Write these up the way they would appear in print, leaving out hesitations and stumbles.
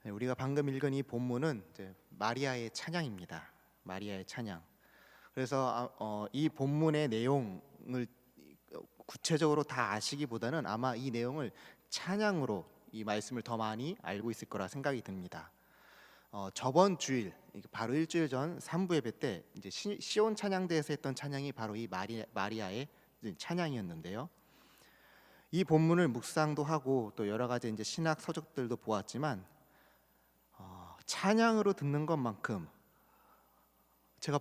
네, 우리가 방금 읽은 이 본문은 이제 마리아의 찬양입니다. 마리아의 찬양. 그래서 이 본문의 내용을 구체적으로 다 아시기보다는 아마 이 내용을 찬양으로 이 말씀을 더 많이 알고 있을 거라 생각이 듭니다. 저번 주일 바로 일주일 전 3부 예배 때 이제 시온 찬양대에서 했던 찬양이 바로 이 마리아의 찬양이었는데요. 이 본문을 묵상도 하고 또 여러 가지 이제 신학 서적들도 보았지만 찬양으로 듣는 것만큼 제가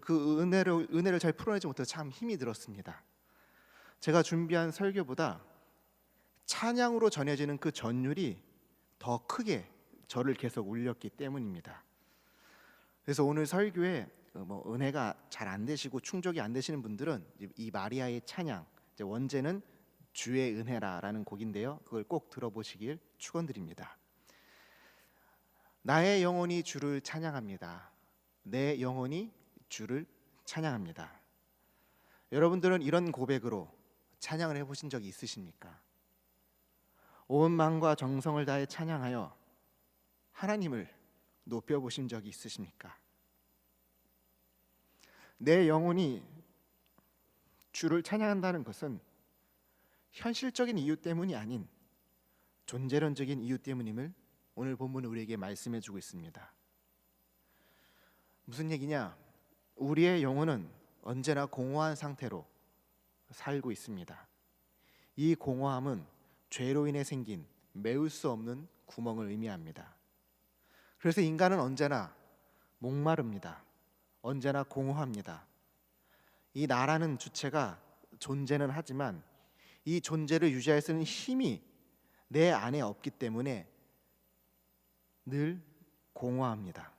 그 은혜를 잘 풀어내지 못해서 참 힘이 들었습니다. 제가 준비한 설교보다 찬양으로 전해지는 그 전율이 더 크게 저를 계속 울렸기 때문입니다. 그래서 오늘 설교에 은혜가 잘 안 되시고 충족이 안 되시는 분들은 이 마리아의 찬양, 이제 원제는 주의 은혜라라는 곡인데요. 그걸 꼭 들어보시길 축원드립니다. 나의 영혼이 주를 찬양합니다. 내 영혼이 주를 찬양합니다. 여러분들은 이런 고백으로 찬양을 해보신 적이 있으십니까? 온 마음과 정성을 다해 찬양하여 하나님을 높여보신 적이 있으십니까? 내 영혼이 주를 찬양한다는 것은 현실적인 이유 때문이 아닌 존재론적인 이유 때문임을 오늘 본문은 우리에게 말씀해 주고 있습니다. 무슨 얘기냐? 우리의 영혼은 언제나 공허한 상태로 살고 있습니다. 이 공허함은 죄로 인해 생긴 메울 수 없는 구멍을 의미합니다. 그래서 인간은 언제나 목마릅니다. 언제나 공허합니다. 이 나라는 주체가 존재는 하지만 이 존재를 유지할 수 있는 힘이 내 안에 없기 때문에 늘 공허합니다.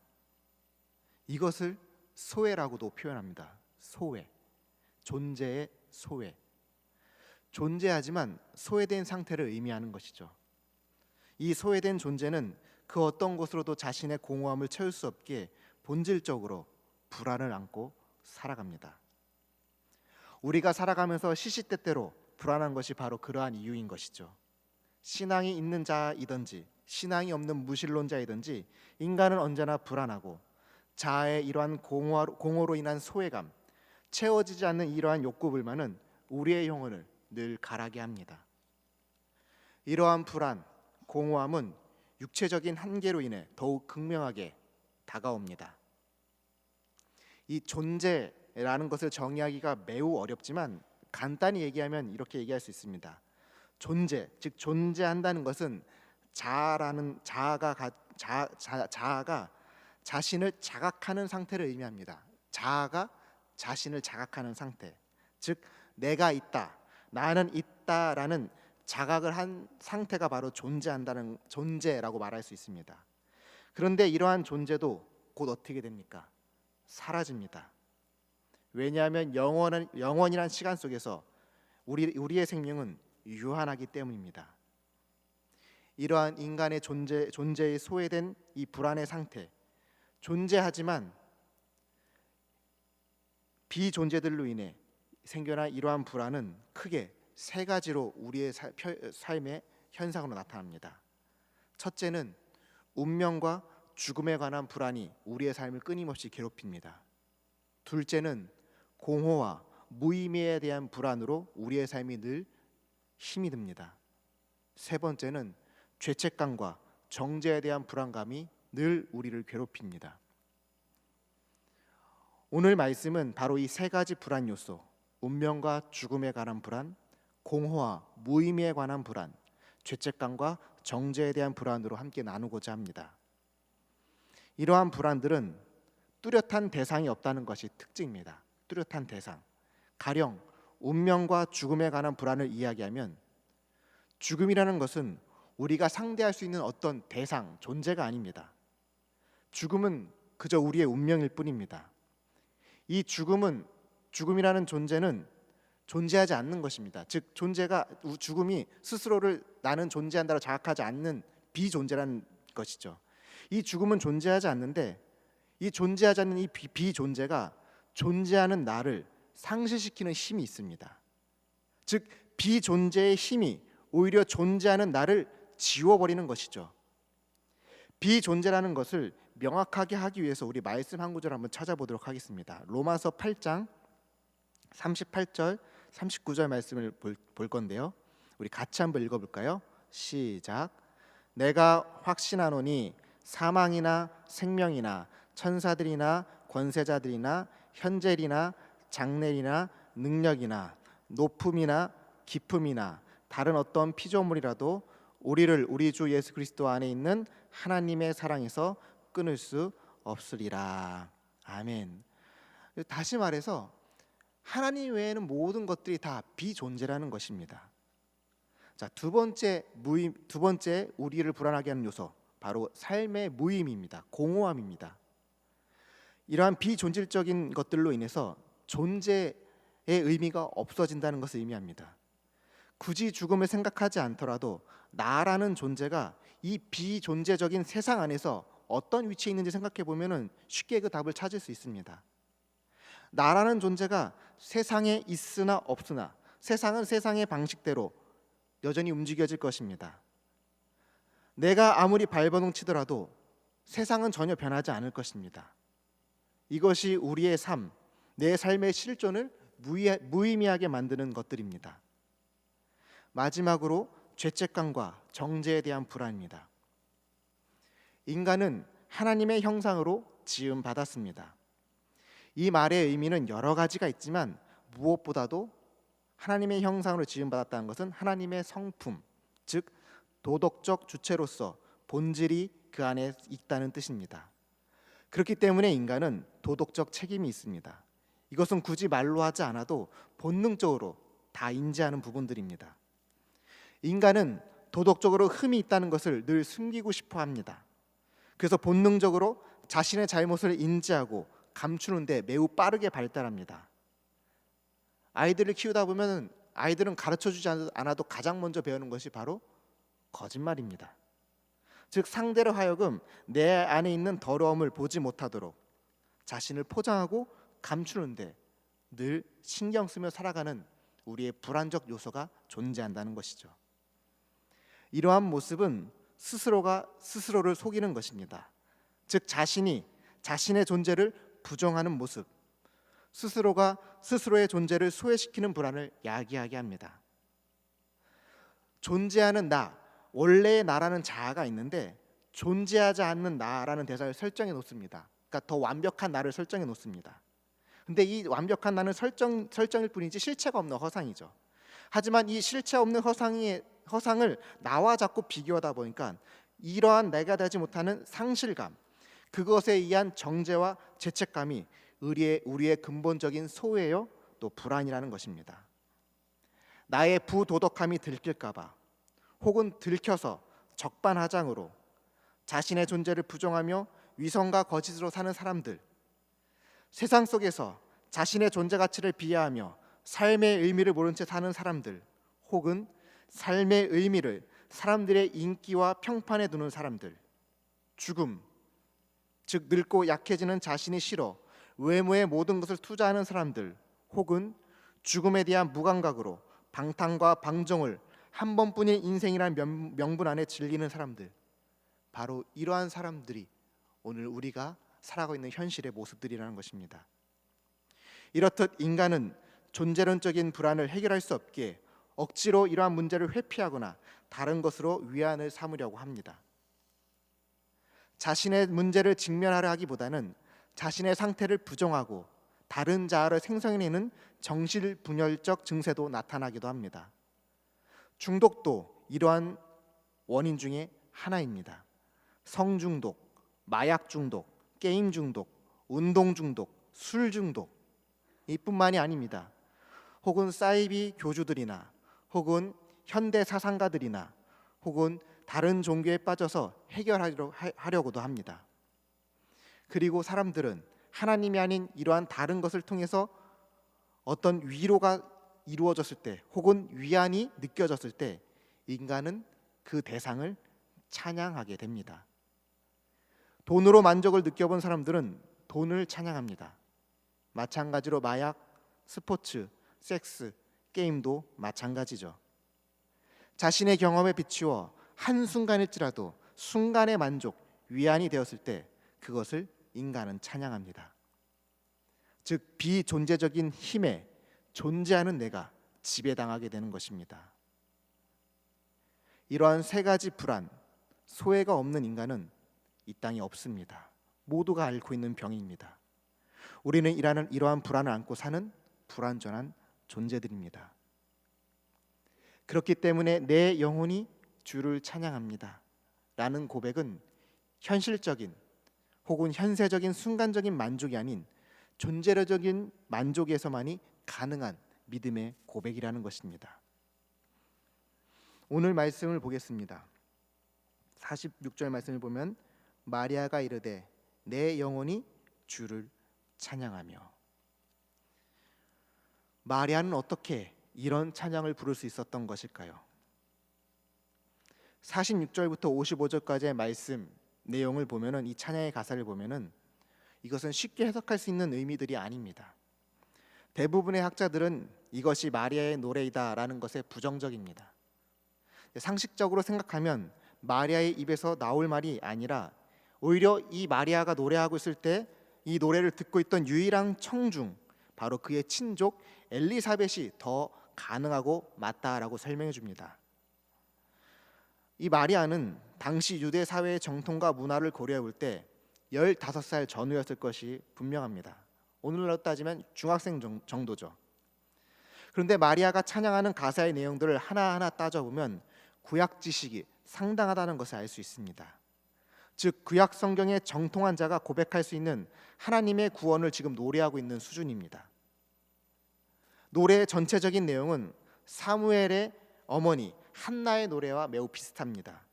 이것을 소외라고도 표현합니다. 소외, 존재의 소외. 존재하지만 소외된 상태를 의미하는 것이죠. 이 소외된 존재는 그 어떤 것으로도 자신의 공허함을 채울 수 없기에 본질적으로 불안을 안고 살아갑니다. 우리가 살아가면서 시시때때로 불안한 것이 바로 그러한 이유인 것이죠. 신앙이 있는 자이든지 신앙이 없는 무신론자이든지 인간은 언제나 불안하고 자아의 이러한 공허로 인한 소외감, 채워지지 않는 이러한 욕구불만은 우리의 영혼을 늘 가라게 합니다. 이러한 불안, 공허함은 육체적인 한계로 인해 더욱 극명하게 다가옵니다. 이 존재라는 것을 정의하기가 매우 어렵지만 간단히 얘기하면 이렇게 얘기할 수 있습니다. 존재, 즉 존재한다는 것은 자아가 자신을 자각하는 상태를 의미합니다. 자아가 자신을 자각하는 상태, 즉 내가 있다, 나는 있다라는 자각을 한 상태가 바로 존재라고 말할 수 있습니다. 그런데 이러한 존재도 곧 어떻게 됩니까? 사라집니다. 왜냐하면 영원이란 시간 속에서 우리의 생명은 유한하기 때문입니다. 이러한 인간의 존재에 소외된 이 불안의 상태, 존재하지만 비존재들로 인해 생겨난 이러한 불안은 크게 세 가지로 우리의 삶의 현상으로 나타납니다. 첫째는 운명과 죽음에 관한 불안이 우리의 삶을 끊임없이 괴롭힙니다. 둘째는 공허와 무의미에 대한 불안으로 우리의 삶이 늘 힘이 듭니다. 세 번째는 죄책감과 정죄에 대한 불안감이 늘 우리를 괴롭힙니다. 오늘 말씀은 바로 이 세 가지 불안 요소, 운명과 죽음에 관한 불안, 공허와 무의미에 관한 불안, 죄책감과 정죄에 대한 불안으로 함께 나누고자 합니다. 이러한 불안들은 뚜렷한 대상이 없다는 것이 특징입니다. 뚜렷한 대상. 가령 운명과 죽음에 관한 불안을 이야기하면 죽음이라는 것은 우리가 상대할 수 있는 어떤 대상, 존재가 아닙니다. 죽음은 그저 우리의 운명일 뿐입니다. 이 죽음이라는 존재는 존재하지 않는 것입니다. 즉 죽음이 스스로를 나는 존재한다고 자각하지 않는 비존재라는 것이죠. 이 죽음은 존재하지 않는데 이 존재하지 않는 이 비존재가 존재하는 나를 상실시키는 힘이 있습니다. 즉 비존재의 힘이 오히려 존재하는 나를 지워버리는 것이죠. 비존재라는 것을 명확하게 하기 위해서 우리 말씀 한 구절 한번 찾아보도록 하겠습니다. 로마서 8장 38절 39절 말씀을 볼 건데요. 우리 같이 한번 읽어볼까요? 시작. 내가 확신하노니 사망이나 생명이나 천사들이나 권세자들이나 현재리나 장래리나 능력이나 높음이나 깊음이나 다른 어떤 피조물이라도 우리를 우리 주 예수 그리스도 안에 있는 하나님의 사랑에서 끊을 수 없으리라. 아멘. 다시 말해서 하나님 외에는 모든 것들이 다 비존재라는 것입니다. 자, 두 번째 우리를 불안하게 하는 요소, 바로 삶의 무의미입니다. 공허함입니다. 이러한 비존재적인 것들로 인해서 존재의 의미가 없어진다는 것을 의미합니다. 굳이 죽음을 생각하지 않더라도 나라는 존재가 이 비존재적인 세상 안에서 어떤 위치에 있는지 생각해 보면은 쉽게 그 답을 찾을 수 있습니다. 나라는 존재가 세상에 있으나 없으나 세상은 세상의 방식대로 여전히 움직여질 것입니다. 내가 아무리 발버둥 치더라도 세상은 전혀 변하지 않을 것입니다. 이것이 우리의 삶, 내 삶의 실존을 무의미하게 만드는 것들입니다. 마지막으로 죄책감과 정죄에 대한 불안입니다. 인간은 하나님의 형상으로 지음 받았습니다. 이 말의 의미는 여러 가지가 있지만 무엇보다도 하나님의 형상으로 지음 받았다는 것은 하나님의 성품, 즉 도덕적 주체로서 본질이 그 안에 있다는 뜻입니다. 그렇기 때문에 인간은 도덕적 책임이 있습니다. 이것은 굳이 말로 하지 않아도 본능적으로 다 인지하는 부분들입니다. 인간은 도덕적으로 흠이 있다는 것을 늘 숨기고 싶어 합니다. 그래서 본능적으로 자신의 잘못을 인지하고 감추는데 매우 빠르게 발달합니다. 아이들을 키우다 보면 아이들은 가르쳐주지 않아도 가장 먼저 배우는 것이 바로 거짓말입니다. 즉 상대로 하여금 내 안에 있는 더러움을 보지 못하도록 자신을 포장하고 감추는데 늘 신경 쓰며 살아가는 우리의 불안적 요소가 존재한다는 것이죠. 이러한 모습은 스스로가 스스로를 속이는 것입니다. 즉 자신이 자신의 존재를 부정하는 모습, 스스로가 스스로의 존재를 소외시키는 불안을 야기하게 합니다. 존재하는 나, 원래의 나라는 자아가 있는데 존재하지 않는 나라는 대사를 설정해 놓습니다. 그러니까 더 완벽한 나를 설정해 놓습니다. 근데 이 완벽한 나는 설정일 뿐이지 실체가 없는 허상이죠. 하지만 이 실체 없는 허상을 나와 자꾸 비교하다 보니까 이러한 내가 되지 못하는 상실감, 그것에 의한 정죄와 죄책감이 우리의 근본적인 소외요 또 불안이라는 것입니다. 나의 부도덕함이 들킬까 봐 혹은 들켜서 적반하장으로 자신의 존재를 부정하며 위선과 거짓으로 사는 사람들, 세상 속에서 자신의 존재 가치를 비하하며 삶의 의미를 모른 채 사는 사람들, 혹은 삶의 의미를 사람들의 인기와 평판에 두는 사람들, 죽음, 즉 늙고 약해지는 자신이 싫어 외모에 모든 것을 투자하는 사람들, 혹은 죽음에 대한 무감각으로 방탕과 방종을 한 번뿐인 인생이라는 명분 안에 즐기는 사람들, 바로 이러한 사람들이 오늘 우리가 살아가고 있는 현실의 모습들이라는 것입니다. 이렇듯 인간은 존재론적인 불안을 해결할 수 없기에 억지로 이러한 문제를 회피하거나 다른 것으로 위안을 삼으려고 합니다. 자신의 문제를 직면하려 하기보다는 자신의 상태를 부정하고 다른 자아를 생성해내는 정신분열적 증세도 나타나기도 합니다. 중독도 이러한 원인 중에 하나입니다. 성중독, 마약 중독, 게임 중독, 운동 중독, 술 중독 이뿐만이 아닙니다. 혹은 사이비 교주들이나 혹은 현대 사상가들이나 혹은 다른 종교에 빠져서 해결하려고도 합니다. 그리고 사람들은 하나님이 아닌 이러한 다른 것을 통해서 어떤 위로가 이루어졌을 때 혹은 위안이 느껴졌을 때 인간은 그 대상을 찬양하게 됩니다. 돈으로 만족을 느껴본 사람들은 돈을 찬양합니다. 마찬가지로 마약, 스포츠, 섹스, 게임도 마찬가지죠. 자신의 경험에 비추어 한순간일지라도 순간의 만족, 위안이 되었을 때 그것을 인간은 찬양합니다. 즉 비존재적인 힘에 존재하는 내가 지배당하게 되는 것입니다. 이러한 세 가지 불안, 소외가 없는 인간은 이 땅에 없습니다. 모두가 앓고 있는 병입니다. 우리는 이러한 불안을 안고 사는 불완전한 존재들입니다. 그렇기 때문에 내 영혼이 주를 찬양합니다 라는 고백은 현실적인 혹은 현세적인 순간적인 만족이 아닌 존재적인 만족에서만이 가능한 믿음의 고백이라는 것입니다. 오늘 말씀을 보겠습니다. 46절 말씀을 보면 마리아가 이르되 내 영혼이 주를 찬양하며. 마리아는 어떻게 이런 찬양을 부를 수 있었던 것일까요? 46절부터 55절까지의 말씀 내용을 보면은, 이 찬양의 가사를 보면은 이것은 쉽게 해석할 수 있는 의미들이 아닙니다. 대부분의 학자들은 이것이 마리아의 노래이다라는 것에 부정적입니다. 상식적으로 생각하면 마리아의 입에서 나올 말이 아니라 오히려 이 마리아가 노래하고 있을 때 이 노래를 듣고 있던 유일한 청중, 바로 그의 친족 엘리사벳이 더 가능하고 맞다라고 설명해 줍니다. 이 마리아는 당시 유대 사회의 정통과 문화를 고려해 볼 때 15살 전후였을 것이 분명합니다. 오늘날로 따지면 중학생 정도죠. 그런데 마리아가 찬양하는 가사의 내용들을 하나하나 따져보면 구약 지식이 상당하다는 것을 알 수 있습니다. 즉 구약 성경의 정통한 자가 고백할 수 있는 하나님의 구원을 지금 노래하고 있는 수준입니다. 노래의 전체적인 내용은 사무엘의 어머니 한나의 노래와 매우 비슷합니다.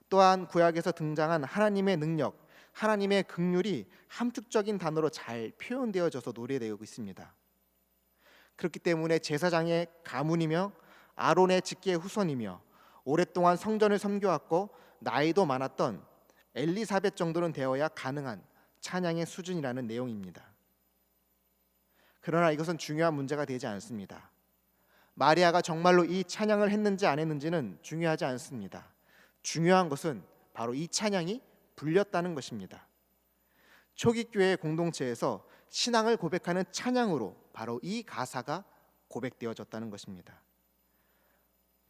또한 구약에서 등장한 하나님의 능력, 하나님의 긍휼이 함축적인 단어로 잘 표현되어져서 노래되고 있습니다. 그렇기 때문에 제사장의 가문이며 아론의 직계의 후손이며 오랫동안 성전을 섬겨왔고 나이도 많았던 엘리사벳 정도는 되어야 가능한 찬양의 수준이라는 내용입니다. 그러나 이것은 중요한 문제가 되지 않습니다. 마리아가 정말로 이 찬양을 했는지 안 했는지는 중요하지 않습니다. 중요한 것은 바로 이 찬양이 불렸다는 것입니다. 초기 교회 공동체에서 신앙을 고백하는 찬양으로 바로 이 가사가 고백되어졌다는 것입니다.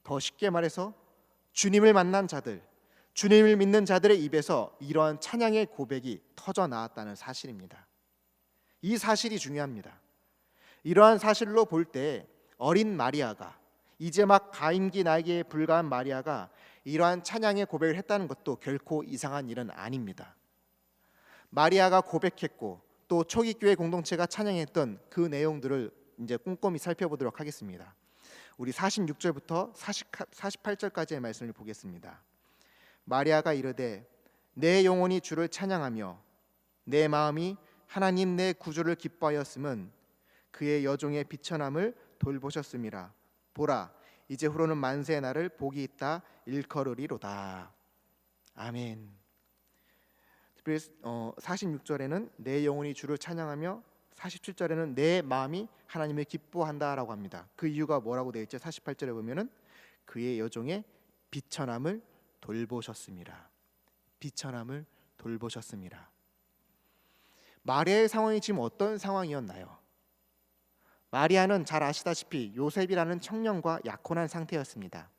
더 쉽게 말해서 주님을 만난 자들, 주님을 믿는 자들의 입에서 이러한 찬양의 고백이 터져 나왔다는 사실입니다. 이 사실이 중요합니다. 이러한 사실로 볼 때 어린 마리아가, 이제 막 가임기 나이기에 불과한 마리아가 이러한 찬양의 고백을 했다는 것도 결코 이상한 일은 아닙니다. 마리아가 고백했고 또 초기 교회 공동체가 찬양했던 그 내용들을 이제 꼼꼼히 살펴보도록 하겠습니다. 우리 46절부터 48절까지의 말씀을 보겠습니다. 마리아가 이르되 내 영혼이 주를 찬양하며 내 마음이 하나님 내 구주를 기뻐하였음은 그의 여종의 비천함을 돌보셨음이라. 보라, 이제후로는 만세의 날을 복이 있다 일컬으리로다. 아멘. 특별히 46절에는 내 영혼이 주를 찬양하며 47절에는 내 마음이 하나님을 기뻐한다라고 합니다. 그 이유가 뭐라고 되어 있죠? 48절에 보면은 그의 여종의 비천함을 돌보셨습니다. 비천함을 돌보셨습니다. 마리아의 상황이 지금 어떤 상황이었나요? 마리아는 잘 아시다시피 요셉이라는 청년과 약혼한 상태였습니다.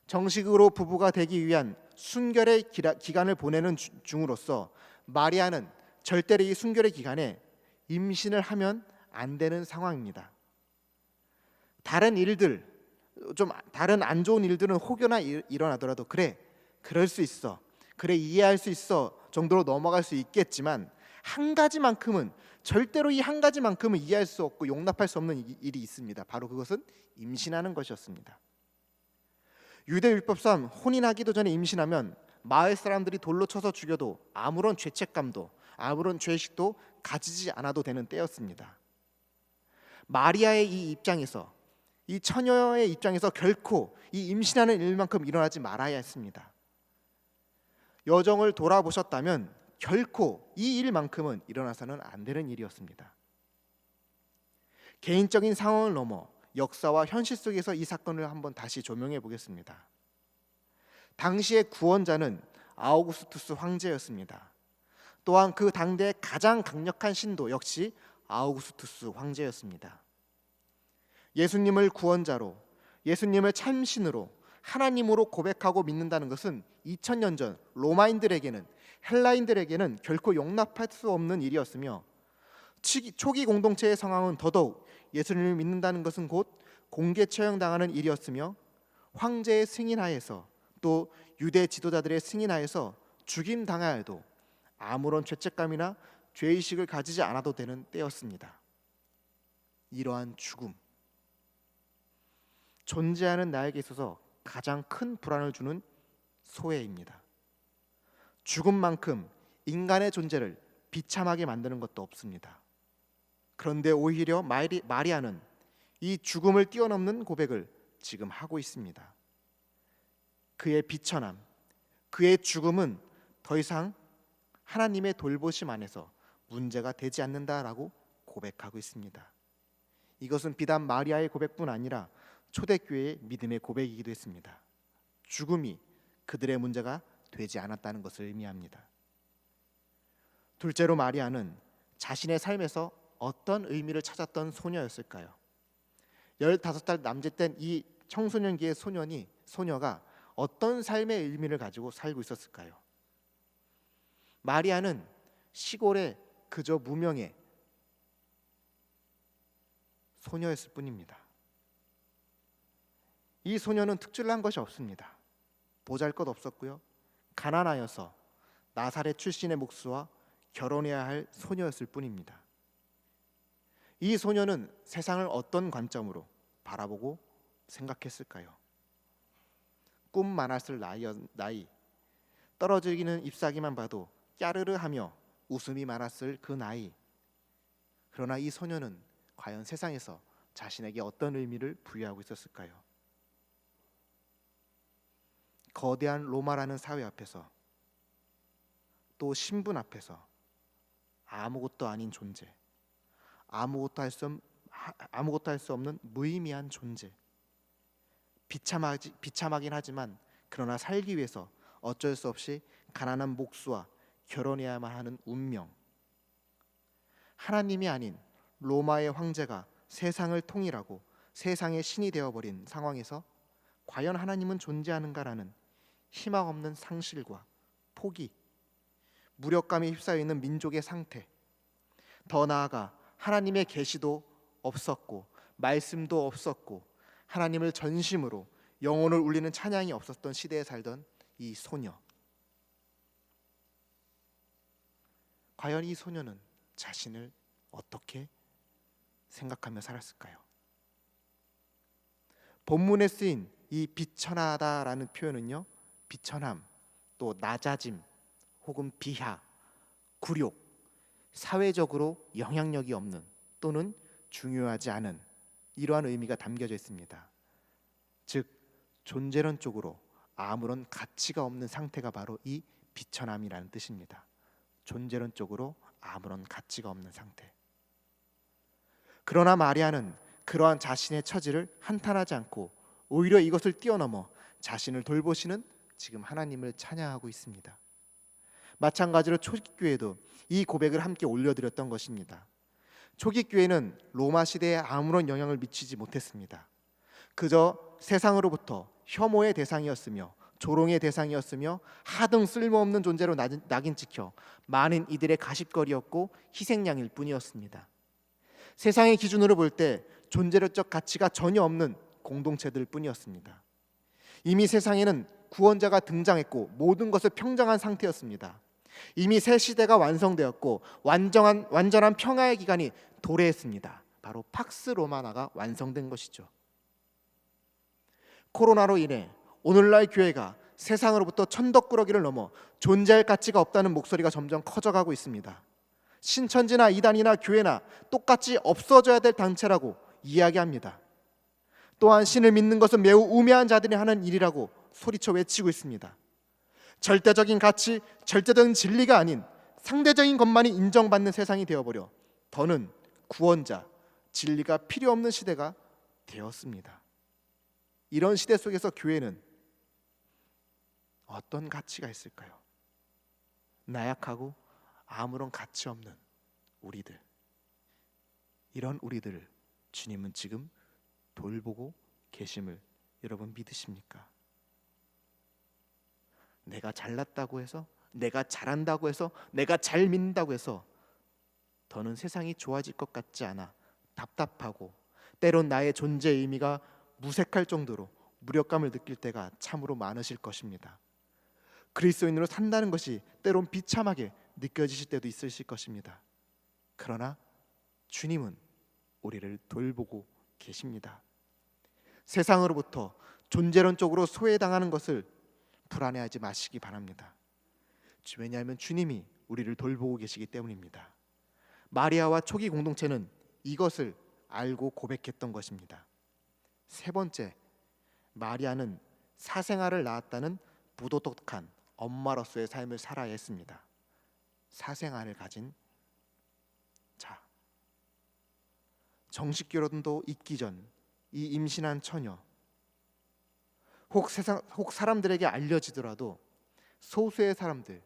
정식으로 부부가 되기 위한 순결의 기간을 보내는 중으로서 마리아는 절대로 이 순결의 기간에 임신을 하면 안 되는 상황입니다. 다른 일들, 좀 다른 안 좋은 일들은 혹여나 일어나더라도 그래, 그럴 수 있어, 그래 이해할 수 있어 정도로 넘어갈 수 있겠지만 한 가지만큼은, 절대로 이 한 가지만큼은 이해할 수 없고 용납할 수 없는 일이 있습니다. 바로 그것은 임신하는 것이었습니다. 유대 율법상 혼인하기도 전에 임신하면 마을 사람들이 돌로 쳐서 죽여도 아무런 죄책감도 아무런 죄식도 가지지 않아도 되는 때였습니다. 마리아의 이 입장에서, 이 처녀의 입장에서 결코 이 임신하는 일만큼 일어나지 말아야 했습니다. 여정을 돌아보셨다면 결코 이 일만큼은 일어나서는 안 되는 일이었습니다. 개인적인 상황을 넘어 역사와 현실 속에서 이 사건을 한번 다시 조명해 보겠습니다. 당시의 구원자는 아우구스투스 황제였습니다. 또한 그 당대의 가장 강력한 신도 역시 아우구스투스 황제였습니다. 예수님을 구원자로, 예수님을 참신으로 하나님으로 고백하고 믿는다는 것은 2000년 전 로마인들에게는, 헬라인들에게는 결코 용납할 수 없는 일이었으며, 초기 공동체의 상황은 더더욱 예수님을 믿는다는 것은 곧 공개 처형당하는 일이었으며, 황제의 승인하에서 또 유대 지도자들의 승인하에서 죽임당하여 해도 아무런 죄책감이나 죄의식을 가지지 않아도 되는 때였습니다. 이러한 죽음, 존재하는 나에게 있어서 가장 큰 불안을 주는 소외입니다. 죽음만큼 인간의 존재를 비참하게 만드는 것도 없습니다. 그런데 오히려 마리아는 이 죽음을 뛰어넘는 고백을 지금 하고 있습니다. 그의 비천함, 그의 죽음은 더 이상 하나님의 돌보심 안에서 문제가 되지 않는다라고 고백하고 있습니다. 이것은 비단 마리아의 고백뿐 아니라 초대교회의 믿음의 고백이기도 했습니다. 죽음이 그들의 문제가 되지 않았다는 것을 의미합니다. 둘째로 마리아는 자신의 삶에서 어떤 의미를 찾았던 소녀였을까요? 15살 남짓된 이 청소년기의 소녀가 어떤 삶의 의미를 가지고 살고 있었을까요? 마리아는 시골의 그저 무명의 소녀였을 뿐입니다. 이 소녀는 특출난 것이 없습니다. 보잘것 없었고요, 가난하여서 나사렛 출신의 목수와 결혼해야 할 소녀였을 뿐입니다. 이 소녀는 세상을 어떤 관점으로 바라보고 생각했을까요? 꿈 많았을 나이, 떨어지는 잎사귀만 봐도 까르르하며 웃음이 많았을 그 나이. 그러나 이 소녀는 과연 세상에서 자신에게 어떤 의미를 부여하고 있었을까요? 거대한 로마라는 사회 앞에서, 또 신분 앞에서 아무것도 아닌 존재, 아무것도 할 수 없는 무의미한 존재, 비참하긴 하지만 그러나 살기 위해서 어쩔 수 없이 가난한 목수와 결혼해야만 하는 운명. 하나님이 아닌 로마의 황제가 세상을 통일하고 세상의 신이 되어버린 상황에서 과연 하나님은 존재하는가라는 희망 없는 상실과 포기, 무력감에 휩싸여 있는 민족의 상태, 더 나아가 하나님의 계시도 없었고 말씀도 없었고 하나님을 전심으로 영혼을 울리는 찬양이 없었던 시대에 살던 이 소녀. 과연 이 소녀는 자신을 어떻게 생각하며 살았을까요? 본문에 쓰인 이 비천하다라는 표현은요, 비천함, 또 낮아짐, 혹은 비하, 굴욕, 사회적으로 영향력이 없는 또는 중요하지 않은 이러한 의미가 담겨져 있습니다. 즉 존재론적으로 아무런 가치가 없는 상태가 바로 이 비천함이라는 뜻입니다. 존재론적으로 아무런 가치가 없는 상태. 그러나 마리아는 그러한 자신의 처지를 한탄하지 않고 오히려 이것을 뛰어넘어 자신을 돌보시는 지금 하나님을 찬양하고 있습니다. 마찬가지로 초기교회도 이 고백을 함께 올려드렸던 것입니다. 초기교회는 로마 시대에 아무런 영향을 미치지 못했습니다. 그저 세상으로부터 혐오의 대상이었으며 조롱의 대상이었으며 하등 쓸모없는 존재로 낙인 찍혀 많은 이들의 가십거리였고 희생양일 뿐이었습니다. 세상의 기준으로 볼 때 존재적 가치가 전혀 없는 공동체들 뿐이었습니다. 이미 세상에는 구원자가 등장했고 모든 것을 평정한 상태였습니다. 이미 새 시대가 완성되었고 완전한 평화의 기간이 도래했습니다. 바로 팍스 로마나가 완성된 것이죠. 코로나로 인해 오늘날 교회가 세상으로부터 천덕꾸러기를 넘어 존재할 가치가 없다는 목소리가 점점 커져가고 있습니다. 신천지나 이단이나 교회나 똑같이 없어져야 될 단체라고 이야기합니다. 또한 신을 믿는 것은 매우 우매한 자들이 하는 일이라고 소리쳐 외치고 있습니다. 절대적인 가치, 절대적인 진리가 아닌 상대적인 것만이 인정받는 세상이 되어버려 더는 구원자, 진리가 필요 없는 시대가 되었습니다. 이런 시대 속에서 교회는 어떤 가치가 있을까요? 나약하고 아무런 가치 없는 우리들, 이런 우리들을 주님은 지금 돌보고 계심을 여러분 믿으십니까? 내가 잘났다고 해서, 내가 잘한다고 해서, 내가 잘 믿는다고 해서 더는 세상이 좋아질 것 같지 않아 답답하고, 때론 나의 존재의 의미가 무색할 정도로 무력감을 느낄 때가 참으로 많으실 것입니다. 그리스도인으로 산다는 것이 때론 비참하게 느껴지실 때도 있으실 것입니다. 그러나 주님은 우리를 돌보고 계십니다. 세상으로부터 존재론적으로 소외당하는 것을 불안해하지 마시기 바랍니다. 왜냐하면 주님이 우리를 돌보고 계시기 때문입니다. 마리아와 초기 공동체는 이것을 알고 고백했던 것입니다. 세 번째, 마리아는 사생아를 낳았다는 부도덕한 엄마로서의 삶을 살아야 했습니다. 사생아를 가진 자, 정식 결혼도 있기 전 이 임신한 처녀, 혹 사람들에게 알려지더라도 소수의 사람들,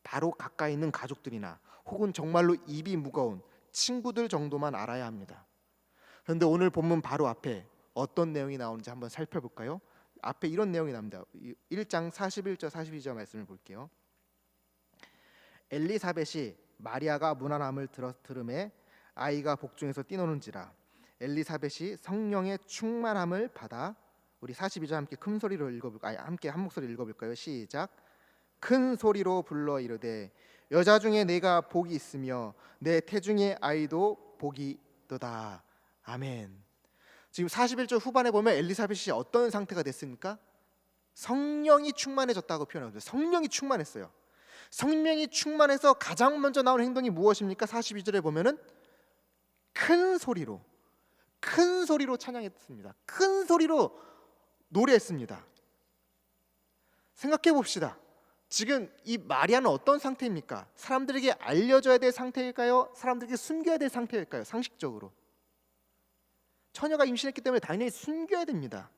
바로 가까이 있는 가족들이나 혹은 정말로 입이 무거운 친구들 정도만 알아야 합니다. 그런데 오늘 본문 바로 앞에 어떤 내용이 나오는지 한번 살펴볼까요? 앞에 이런 내용이 나옵니다. 1장 41절 42절 말씀을 볼게요. 엘리사벳이 마리아가 무난함을 들음에 아이가 복중에서 뛰노는지라. 엘리사벳이 성령의 충만함을 받아, 우리 42절 함께 큰 소리로 읽어볼까요? 함께 한 목소리 읽어볼까요? 시작. 큰 소리로 불러 이르되 여자 중에 내가 복이 있으며 내 태중의 아이도 복이 있도다. 아멘. 지금 41절 후반에 보면 엘리사벳이 어떤 상태가 됐습니까? 성령이 충만해졌다고 표현합니다. 성령이 충만했어요. 성령이 충만해서 가장 먼저 나온 행동이 무엇입니까? 42절에 보면은 큰 소리로 찬양했습니다. 큰 소리로 노래했습니다. 생각해 봅시다. 지금 이 마리아는 어떤 상태입니까? 사람들에게 알려져야 될 상태일까요? 사람들에게 숨겨야 될 상태일까요? 상식적으로 처녀가 임신했기 때문에 당연히 숨겨야 됩니다.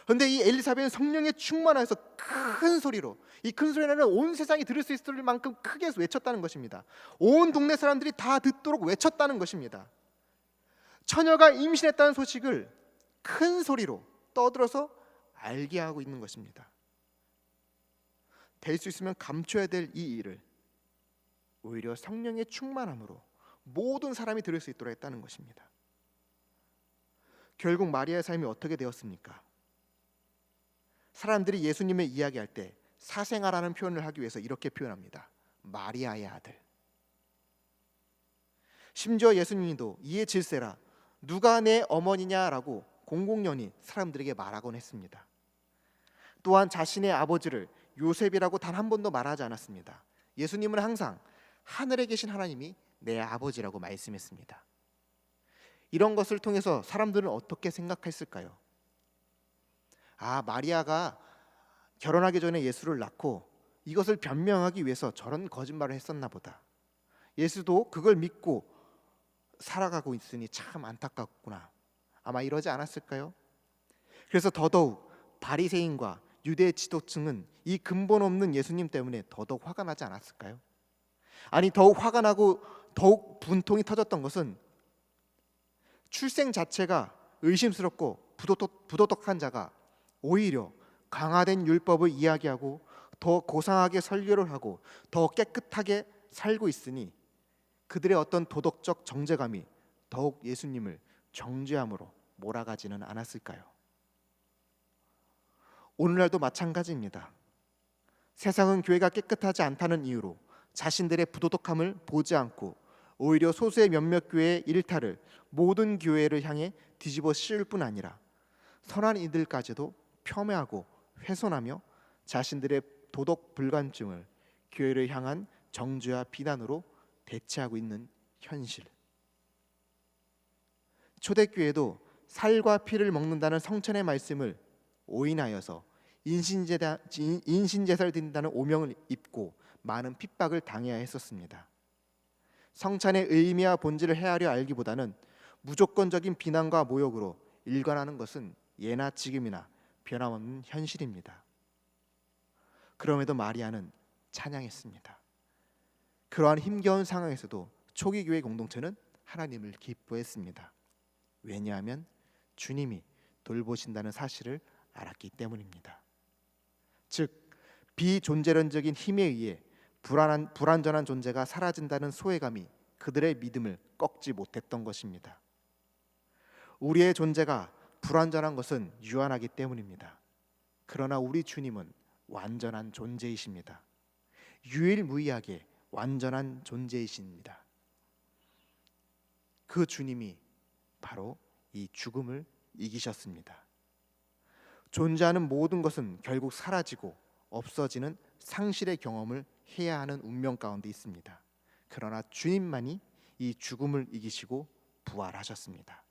그런데 이 엘리사벳은 성령에 충만해서 큰 소리로, 이 큰 소리는 온 세상이 들을 수 있을 만큼 크게 외쳤다는 것입니다. 온 동네 사람들이 다 듣도록 외쳤다는 것입니다. 처녀가 임신했다는 소식을 큰 소리로 떠들어서 알게 하고 있는 것입니다. 될 수 있으면 감춰야 될 이 일을 오히려 성령의 충만함으로 모든 사람이 들을 수 있도록 했다는 것입니다. 결국 마리아의 삶이 어떻게 되었습니까? 사람들이 예수님을 이야기할 때 사생아라는 표현을 하기 위해서 이렇게 표현합니다. 마리아의 아들. 심지어 예수님도 이에 질세라 누가 내 어머니냐라고 공공연히 사람들에게 말하곤 했습니다. 또한 자신의 아버지를 요셉이라고 단 한 번도 말하지 않았습니다. 예수님은 항상 하늘에 계신 하나님이 내 아버지라고 말씀했습니다. 이런 것을 통해서 사람들은 어떻게 생각했을까요? 아, 마리아가 결혼하기 전에 예수를 낳고 이것을 변명하기 위해서 저런 거짓말을 했었나 보다. 예수도 그걸 믿고 살아가고 있으니 참 안타깝구나. 아마 이러지 않았을까요? 그래서 더더욱 바리새인과 유대 지도층은 이 근본 없는 예수님 때문에 더더욱 화가 나지 않았을까요? 아니, 더욱 화가 나고 더욱 분통이 터졌던 것은 출생 자체가 의심스럽고 부도덕한 자가 오히려 강화된 율법을 이야기하고 더 고상하게 설교를 하고 더 깨끗하게 살고 있으니 그들의 어떤 도덕적 정죄감이 더욱 예수님을 정죄함으로 몰아가지는 않았을까요? 오늘날도 마찬가지입니다. 세상은 교회가 깨끗하지 않다는 이유로 자신들의 부도덕함을 보지 않고 오히려 소수의 몇몇 교회의 일탈을 모든 교회를 향해 뒤집어 씌울 뿐 아니라 선한 이들까지도 폄훼하고 훼손하며 자신들의 도덕 불감증을 교회를 향한 정죄와 비난으로 대체하고 있는 현실. 초대교회도 살과 피를 먹는다는 성찬의 말씀을 오인하여서 인신제사를 드린다는 오명을 입고 많은 핍박을 당해야 했었습니다. 성찬의 의미와 본질을 헤아려 알기보다는 무조건적인 비난과 모욕으로 일관하는 것은 예나 지금이나 변함없는 현실입니다. 그럼에도 마리아는 찬양했습니다. 그러한 힘겨운 상황에서도 초기 교회 공동체는 하나님을 기뻐했습니다. 왜냐하면 주님이 돌보신다는 사실을 알았기 때문입니다. 즉 비존재론적인 힘에 의해 불완전한 존재가 사라진다는 소외감이 그들의 믿음을 꺾지 못했던 것입니다. 우리의 존재가 불완전한 것은 유한하기 때문입니다. 그러나 우리 주님은 완전한 존재이십니다. 유일무이하게 완전한 존재이십니다. 그 주님이 바로 이 죽음을 이기셨습니다. 존재하는 모든 것은 결국 사라지고 없어지는 상실의 경험을 해야 하는 운명 가운데 있습니다. 그러나 주님만이 이 죽음을 이기시고 부활하셨습니다.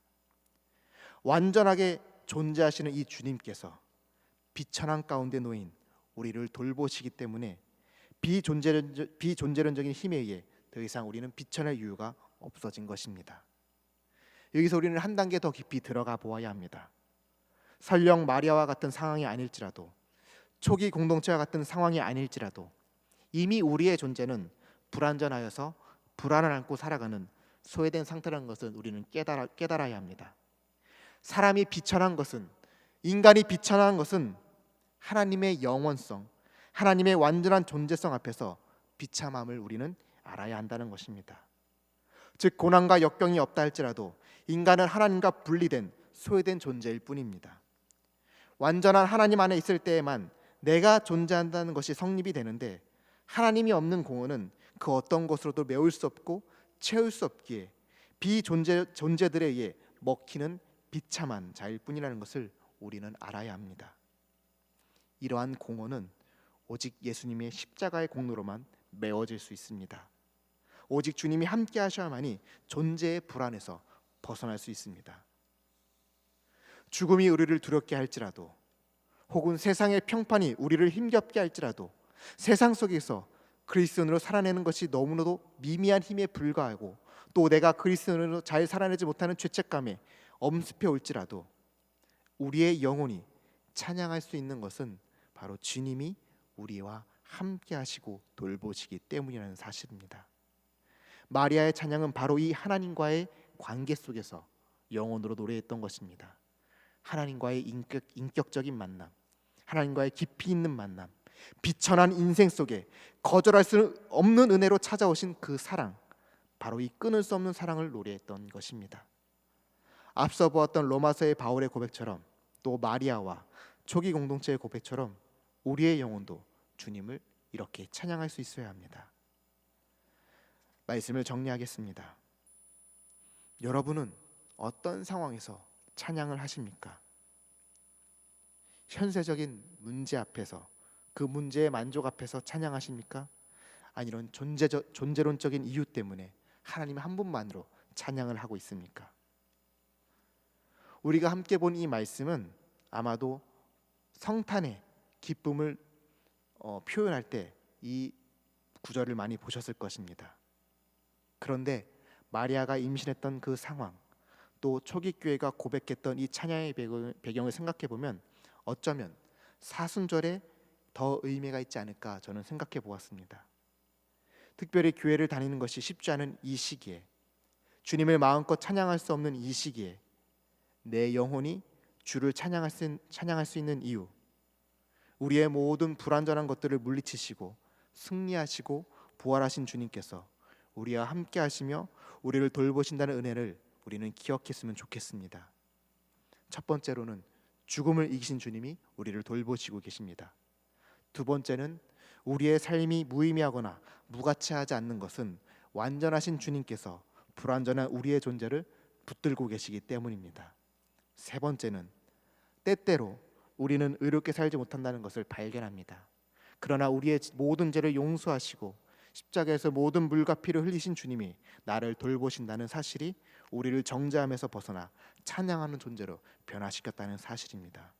완전하게 존재하시는 이 주님께서 비천한 가운데 놓인 우리를 돌보시기 때문에 비존재론적인 힘에 의해 더 이상 우리는 비천할 이유가 없어진 것입니다. 여기서 우리는 한 단계 더 깊이 들어가 보아야 합니다. 설령 마리아와 같은 상황이 아닐지라도, 초기 공동체와 같은 상황이 아닐지라도 이미 우리의 존재는 불완전하여서 불안을 안고 살아가는 소외된 상태라는 것을 우리는 깨달아야 합니다. 사람이 비천한 것은, 인간이 비천한 것은 하나님의 영원성, 하나님의 완전한 존재성 앞에서 비참함을 우리는 알아야 한다는 것입니다. 즉 고난과 역경이 없다 할지라도 인간은 하나님과 분리된 소외된 존재일 뿐입니다. 완전한 하나님 안에 있을 때에만 내가 존재한다는 것이 성립이 되는데, 하나님이 없는 공허는 그 어떤 것으로도 메울 수 없고 채울 수 없기에 비존재들에 의해 먹히는 비참한 자일 뿐이라는 것을 우리는 알아야 합니다. 이러한 공허는 오직 예수님의 십자가의 공로로만 메워질 수 있습니다. 오직 주님이 함께 하셔야만이 존재의 불안에서 벗어날 수 있습니다. 죽음이 우리를 두렵게 할지라도, 혹은 세상의 평판이 우리를 힘겹게 할지라도, 세상 속에서 그리스도인으로 살아내는 것이 너무나도 미미한 힘에 불과하고 또 내가 그리스도인으로 잘 살아내지 못하는 죄책감에 엄습해 올지라도 우리의 영혼이 찬양할 수 있는 것은 바로 주님이 우리와 함께 하시고 돌보시기 때문이라는 사실입니다. 마리아의 찬양은 바로 이 하나님과의 관계 속에서 영혼으로 노래했던 것입니다. 하나님과의 인격적인 만남, 하나님과의 깊이 있는 만남, 비천한 인생 속에 거절할 수 없는 은혜로 찾아오신 그 사랑, 바로 이 끊을 수 없는 사랑을 노래했던 것입니다. 앞서 보았던 로마서의 바울의 고백처럼, 또 마리아와 초기 공동체의 고백처럼 우리의 영혼도 주님을 이렇게 찬양할 수 있어야 합니다. 말씀을 정리하겠습니다. 여러분은 어떤 상황에서 찬양을 하십니까? 현세적인 문제 앞에서, 그 문제의 만족 앞에서 찬양하십니까? 아니면 존재론적인 이유 때문에 하나님 한 분만으로 찬양을 하고 있습니까? 우리가 함께 본 이 말씀은 아마도 성탄의 기쁨을 표현할 때 이 구절을 많이 보셨을 것입니다. 그런데 마리아가 임신했던 그 상황, 또 초기 교회가 고백했던 이 찬양의 배경을 생각해 보면 어쩌면 사순절에 더 의미가 있지 않을까 저는 생각해 보았습니다. 특별히 교회를 다니는 것이 쉽지 않은 이 시기에, 주님을 마음껏 찬양할 수 없는 이 시기에 내 영혼이 주를 찬양할 수 있는 이유, 우리의 모든 불완전한 것들을 물리치시고 승리하시고 부활하신 주님께서 우리와 함께 하시며 우리를 돌보신다는 은혜를 우리는 기억했으면 좋겠습니다. 첫 번째로는 죽음을 이기신 주님이 우리를 돌보시고 계십니다. 두 번째는 우리의 삶이 무의미하거나 무가치하지 않는 것은 완전하신 주님께서 불완전한 우리의 존재를 붙들고 계시기 때문입니다. 세 번째는 때때로 우리는 의롭게 살지 못한다는 것을 발견합니다. 그러나 우리의 모든 죄를 용서하시고 십자가에서 모든 물과 피를 흘리신 주님이 나를 돌보신다는 사실이 우리를 정죄함에서 벗어나 찬양하는 존재로 변화시켰다는 사실입니다.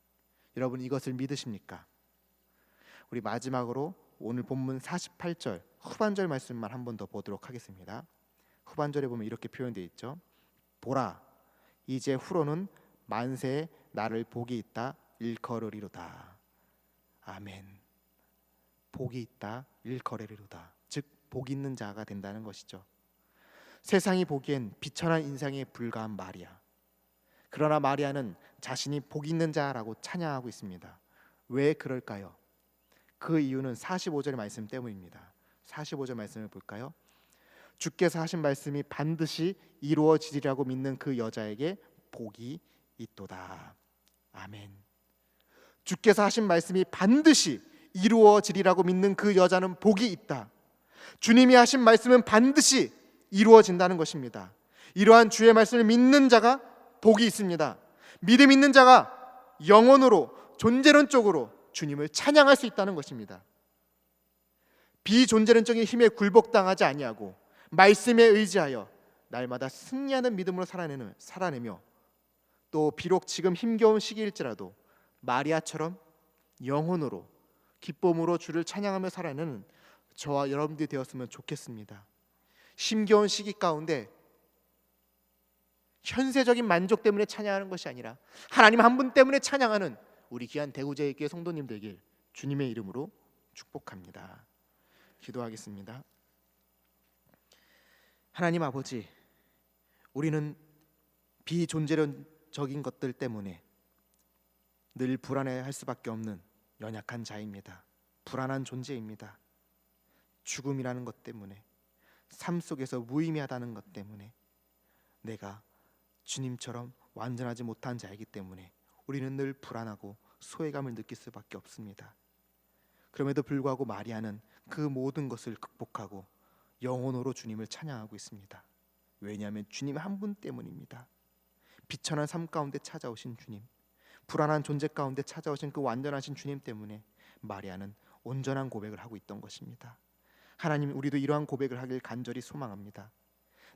여러분, 이것을 믿으십니까? 우리 마지막으로 오늘 본문 48절 후반절 말씀만 한 번 더 보도록 하겠습니다. 후반절에 보면 이렇게 표현되어 있죠. 보라, 이제 후로는 만세에 나를 복이 있다 일컬으리로다. 아멘. 복이 있다 일컬으리로다. 즉 복 있는 자가 된다는 것이죠. 세상이 보기엔 비천한 인생에 불과한 마리아. 그러나 마리아는 자신이 복 있는 자라고 찬양하고 있습니다. 왜 그럴까요? 그 이유는 45절 말씀 때문입니다. 45절 말씀을 볼까요? 주께서 하신 말씀이 반드시 이루어지리라고 믿는 그 여자에게 복이 있도다. 아멘. 주께서 하신 말씀이 반드시 이루어지리라고 믿는 그 여자는 복이 있다. 주님이 하신 말씀은 반드시 이루어진다는 것입니다. 이러한 주의 말씀을 믿는 자가 복이 있습니다. 믿음 있는 자가 영혼으로 존재론적으로 주님을 찬양할 수 있다는 것입니다. 비존재론적인 힘에 굴복당하지 아니하고 말씀에 의지하여 날마다 승리하는 믿음으로 살아내며 또 비록 지금 힘겨운 시기일지라도 마리아처럼 영혼으로 기쁨으로 주를 찬양하며 살아내는 저와 여러분들이 되었으면 좋겠습니다. 힘겨운 시기 가운데 현세적인 만족 때문에 찬양하는 것이 아니라 하나님 한 분 때문에 찬양하는 우리 귀한 대구제일교회 성도님 되길 주님의 이름으로 축복합니다. 기도하겠습니다. 하나님 아버지, 우리는 비존재론적인 것들 때문에 늘 불안해할 수밖에 없는 연약한 자입니다. 불안한 존재입니다. 죽음이라는 것 때문에, 삶 속에서 무의미하다는 것 때문에, 내가 주님처럼 완전하지 못한 자이기 때문에 우리는 늘 불안하고 소외감을 느낄 수밖에 없습니다. 그럼에도 불구하고 마리아는 그 모든 것을 극복하고 영혼으로 주님을 찬양하고 있습니다. 왜냐하면 주님 한 분 때문입니다. 비천한 삶 가운데 찾아오신 주님, 불안한 존재 가운데 찾아오신 그 완전하신 주님 때문에 마리아는 온전한 고백을 하고 있던 것입니다. 하나님, 우리도 이러한 고백을 하길 간절히 소망합니다.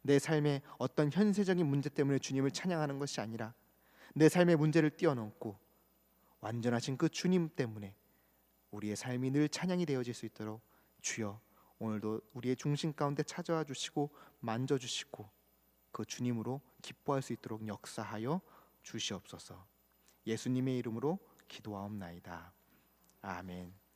내 삶의 어떤 현세적인 문제 때문에 주님을 찬양하는 것이 아니라 내 삶의 문제를 뛰어넘고 완전하신 그 주님 때문에 우리의 삶이 늘 찬양이 되어질 수 있도록 주여 오늘도 우리의 중심 가운데 찾아와 주시고 만져주시고 그 주님으로 기뻐할 수 있도록 역사하여 주시옵소서. 예수님의 이름으로 기도하옵나이다. 아멘.